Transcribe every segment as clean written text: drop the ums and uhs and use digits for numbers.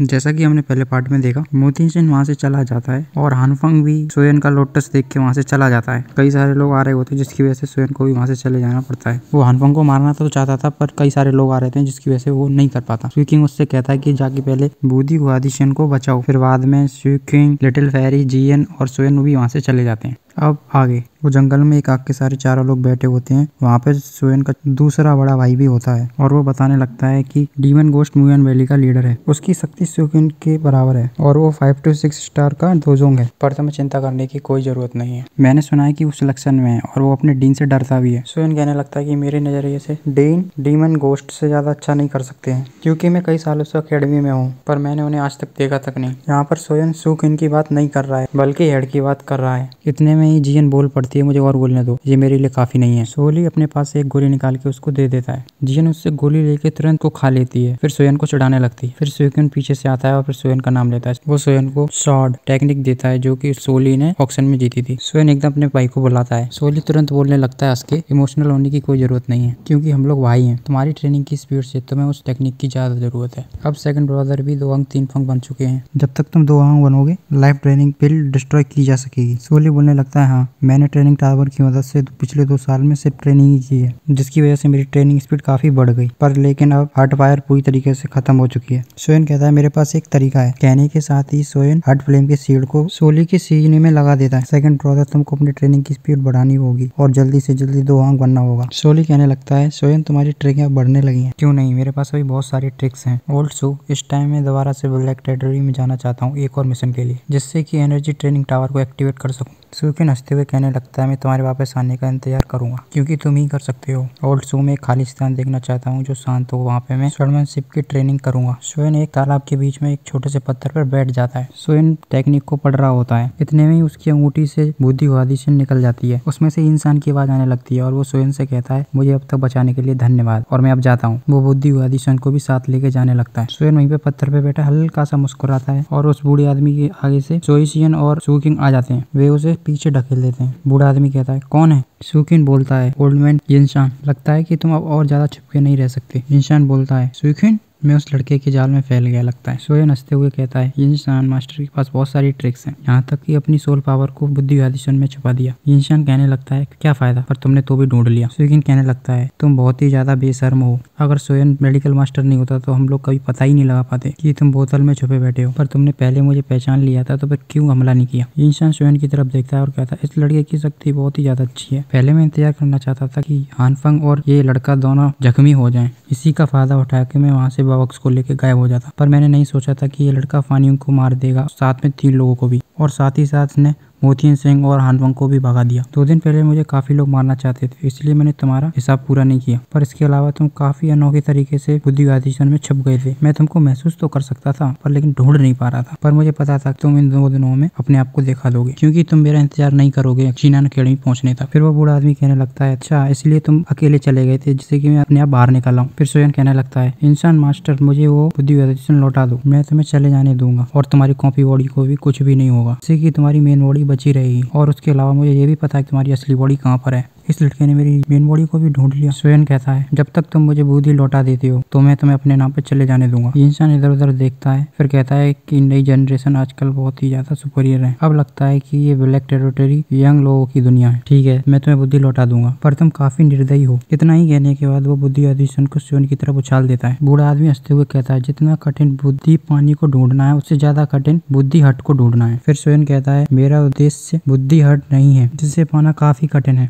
जैसा कि हमने पहले पार्ट में देखा, मोती सिंह वहाँ से चला जाता है और हानफंग भी सोयन का लोटस देख के वहाँ से चला जाता है। कई सारे लोग आ रहे होते हैं जिसकी वजह से सोयन को भी वहाँ से चले जाना पड़ता है। वो हानफंग को मारना तो चाहता था पर कई सारे लोग आ रहे थे जिसकी वजह से वो नहीं कर पाता। स्वीकिंग उससे कहता है कि जाके पहले बूदी गुआदिशन को बचाओ। फिर बाद में स्वीकिंग, लिटिल फेरी, जियन और सोयन भी वहाँ से चले जाते हैं। अब आगे वो जंगल में एक आग के सारे चारों लोग बैठे होते हैं। वहाँ पे सोयन का दूसरा बड़ा भाई भी होता है और वो बताने लगता है कि डीमन गोस्ट मुयन वैली का लीडर है, उसकी शक्ति सोयन के बराबर है और वो 5 to 6 स्टार का दोजोंग है, पर तुम्हें चिंता करने की कोई जरूरत नहीं है। मैंने सुना है कि वो सिलेक्शन में है और वो अपने डीन से डरता भी है। सोयन कहने लगता है कि मेरे नजरिए से डीन डीमन गोस्ट से ज्यादा अच्छा नहीं कर सकते हैं, क्योंकि मैं कई सालों से अकेडमी में हूँ पर मैंने उन्हें आज तक देखा तक नहीं। यहाँ पर सोयन सुकिन की बात नहीं कर रहा है बल्कि हेड की बात कर रहा है। इतने में ही जियन बोल पड़ती है, मुझे और बोलने दो, ये मेरे लिए काफी नहीं है। सोली अपने पास से एक गोली निकाल के उसको दे देता है। जियन उससे गोली लेके तुरंत को खा लेती है, फिर सोयन को चिढ़ाने लगती है। फिर सोयन पीछे से आता है और फिर सोयन का नाम लेता है। वो सोयन को शॉर्ड टेक्निक देता है जो कि सोली ने ऑक्शन में जीती थी। सोयन एकदम अपने भाई को बुलाता है। सोली तुरंत बोलने लगता है हंस के, इमोशनल होने की कोई जरूरत नहीं है क्योंकि हम लोग भाई हैं। तुम्हारी ट्रेनिंग की स्पीड से तुम्हें उस टेक्निक की ज्यादा जरूरत है। अब सेकंड ब्रदर भी 2 अंक 3 फंक बन चुके हैं। जब तक तुम 2 अंक बनोगे लाइफ ट्रेनिंग बिल डिस्ट्रॉय की जा सकेगी। सोली बोलने लगता है, हाँ मैंने ट्रेनिंग टावर की मदद से पिछले 2 साल में सिर्फ ट्रेनिंग ही की है, जिसकी वजह से मेरी ट्रेनिंग स्पीड काफी बढ़ गई, पर लेकिन अब हार्ट फायर पूरी तरीके से खत्म हो चुकी है। सोयन कहता है मेरे पास एक तरीका है। कहने के साथ ही सोयन हार्ट फ्लेम के सीड को सोली के सीने में लगा देता है। सेकंड ब्रदर तुमको अपनी ट्रेनिंग की स्पीड बढ़ानी होगी और जल्दी से जल्दी 2 अंक बनना होगा। सोली कहने लगता है सोयन तुम्हारी ट्रिक अब बढ़ने लगी है। क्यों नहीं, मेरे पास अभी बहुत सारी ट्रिक्स हैं। ऑल्सो इस टाइम में दोबारा से ब्लैक टेरिटरी में जाना चाहता हूँ एक और मिशन के लिए, जिससे कि एनर्जी ट्रेनिंग टावर को एक्टिवेट कर सकूं। सुकिन हंसते हुए कहने लगता है मैं तुम्हारे वापस आने का इंतजार करूंगा क्योंकि तुम ही कर सकते हो। ओल्ड सो में एक खाली स्थान देखना चाहता हूँ जो शांत हो, वहाँ पे मैं स्वॉर्डमैनशिप की ट्रेनिंग करूंगा। सोयन एक तालाब के बीच में एक छोटे से पत्थर पर बैठ जाता है। सोयन टेक्निक को पढ़ रहा होता है। इतने में ही उसकी अंगूठी से बुद्धि गुआदिशन निकल जाती है। उसमें से इंसान की आवाज आने लगती है और वो सोयन से कहता है मुझे अब तक बचाने के लिए धन्यवाद और मैं अब जाता हूँ। वो बुद्धि गुआदिशन को भी साथ लेके जाने लगता है। सोयन वहीं पे पत्थर पे बैठा हल्का सा मुस्कुराता है और उस बूढ़े आदमी के आगे से सोइशियन और सुकिंग आ जाते हैं। वे उसे पीछे ढकेल देते हैं। बूढ़ा आदमी कहता है कौन है? सुकिन बोलता है ओल्ड मैन जिनशान। लगता है कि तुम अब और ज्यादा छुपके नहीं रह सकते। जिनशान बोलता है सुकिन मैं उस लड़के के जाल में फैल गया लगता है। सोयन हंसते हुए कहता है जिनशान मास्टर के पास बहुत सारी ट्रिक्स हैं, यहाँ तक कि अपनी सोल पावर को बुद्धि आदिशन में छुपा दिया। जिनशान कहने लगता है क्या फायदा, पर तुमने तो भी ढूंढ लिया। सुकिन कहने लगता है तुम बहुत ही ज्यादा बेशर्म हो। अगर सोयन मेडिकल मास्टर नहीं होता तो हम लोग कभी पता ही नहीं लगा पाते कि तुम बोतल में छुपे बैठे हो, पर तुमने पहले मुझे पहचान लिया था तो फिर क्यों हमला नहीं किया। जिनशान सोयन की तरफ देखता है और कहता है इस लड़के की शक्ति बहुत ही ज्यादा अच्छी है। पहले मैं इंतजार करना चाहता था कि हानफंग और ये लड़का दोनों जख्मी हो जाएं, इसी का फायदा उठा के मैं वहाँ से बॉक्स को लेके गायब हो जाता, पर मैंने नहीं सोचा था कि ये लड़का फानियों को मार देगा, साथ में 3 लोगों को भी, और साथ ही साथ ने मोतियन सिंह और हानफंग को भी भगा दिया। 2 दिन पहले मुझे काफी लोग मारना चाहते थे, इसलिए मैंने तुम्हारा हिसाब पूरा नहीं किया, पर इसके अलावा तुम काफी अनोखे तरीके से बुद्धि आदिशन में छुप गए थे। मैं तुमको महसूस तो कर सकता था पर लेकिन ढूंढ नहीं पा रहा था, पर मुझे पता था तुम इन 2 दिनों में अपने आप को दिखा दोगे क्योंकि तुम मेरा इंतजार नहीं करोगे चीना अकेडमी पहुंचने तक। फिर वो बूढ़ा आदमी कहने लगता है अच्छा इसलिए तुम अकेले चले गए थे जिससे कि मैं अपने आप बाहर निकल आऊं। फिर सोयन कहने लगता है इंसान मास्टर मुझे वो बुद्धि आदिशन लौटा दो, मैं तुम्हें चले जाने दूंगा और तुम्हारी कॉपी बॉडी को भी कुछ भी नहीं होगा, जिससे कि तुम्हारी मेन बॉडी बची रहेगी। और उसके अलावा मुझे ये भी पता है कि तुम्हारी असली बॉडी कहाँ पर है। इस लड़के ने मेरी मेन बॉडी को भी ढूंढ लिया। सोयन कहता है जब तक तुम मुझे बुद्धि लौटा देते हो तो मैं तुम्हें अपने नाम पे चले जाने दूंगा। इंसान इधर उधर देखता है, फिर कहता है कि नई जनरेशन आजकल बहुत ही ज्यादा सुपीरियर है। अब लगता है कि ये ब्लैक टेरिटरी यंग लोगों की दुनिया है। ठीक है मैं तुम्हें बुद्धि लौटा दूंगा, पर तुम काफी निर्दयी हो। इतना ही कहने के बाद वो बुद्धि आदिशन को सोयन की तरफ उछाल देता है। बूढ़ा आदमी हंसते हुए कहता है जितना कठिन बुद्धि पानी को ढूंढना है उससे ज्यादा कठिन बुद्धि हट को ढूंढना है। फिर सोयन कहता है मेरा उद्देश्य बुद्धि हट नहीं है जिसे पाना काफी कठिन है।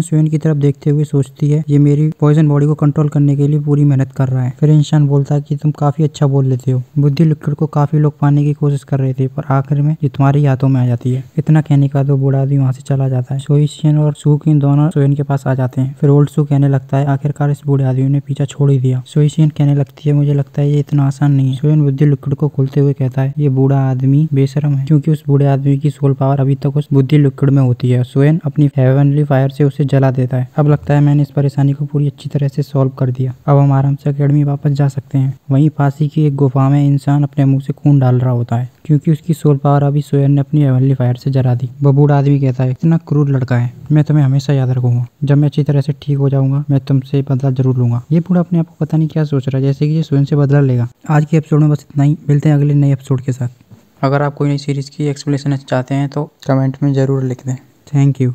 सोयन की तरफ देखते हुए सोचती है ये मेरी पॉइजन बॉडी को कंट्रोल करने के लिए पूरी मेहनत कर रहा है। फिर इंसान बोलता है कि तुम काफी अच्छा बोल लेते हो। बुद्धि लिक्विड को काफी लोग पाने की कोशिश कर रहे थे पर आखिर में ये तुम्हारे हाथों में आ जाती है। इतना कहने का तो बूढ़ा आदमी वहाँ से चला जाता है। सोइशियन और सुकिन दोनों सोयन के पास आ जाते हैं। फिर ओल्ड सू कहने लगता है आखिरकार इस बूढ़े आदमी ने पीछा छोड़ ही दिया। सोइशियन कहने लगती है मुझे लगता है ये इतना आसान नहीं है। सोयन बुद्धि लिक्विड को खोलते हुए कहता है ये बूढ़ा आदमी बेशरम है क्योंकि उस बूढ़े आदमी की सोल पावर अभी तक उस बुद्धि लिक्विड में होती है। सोयन अपनी हेवनली फायर से उसे जला देता है। अब लगता है मैंने इस परेशानी को पूरी अच्छी तरह से सॉल्व कर दिया। अब हम आराम से अकेडमी वापस जा सकते हैं। वहीं फांसी की एक गुफा में इंसान अपने मुंह से खून डाल रहा होता है क्योंकि उसकी सोल पावर अभी सोयन ने अपनी हेवनली फायर से जला दी। वो बूढ़ा आदमी कहता है, इतना क्रूर लड़का है, मैं तुम्हें हमेशा याद रखूंगा। जब मैं अच्छी तरह से ठीक हो जाऊंगा मैं तुमसे बदला जरूर लूंगा। ये बूढ़ा अपने आप को पता नहीं क्या सोच रहा है, जैसे कि ये सोयन से बदला लेगा। आज के एपिसोड में बस इतना ही, मिलते हैं अगले नए एपिसोड के साथ। अगर आप कोई नई सीरीज की एक्सप्लेनेशन चाहते हैं तो कमेंट में जरूर लिख दें। Thank you.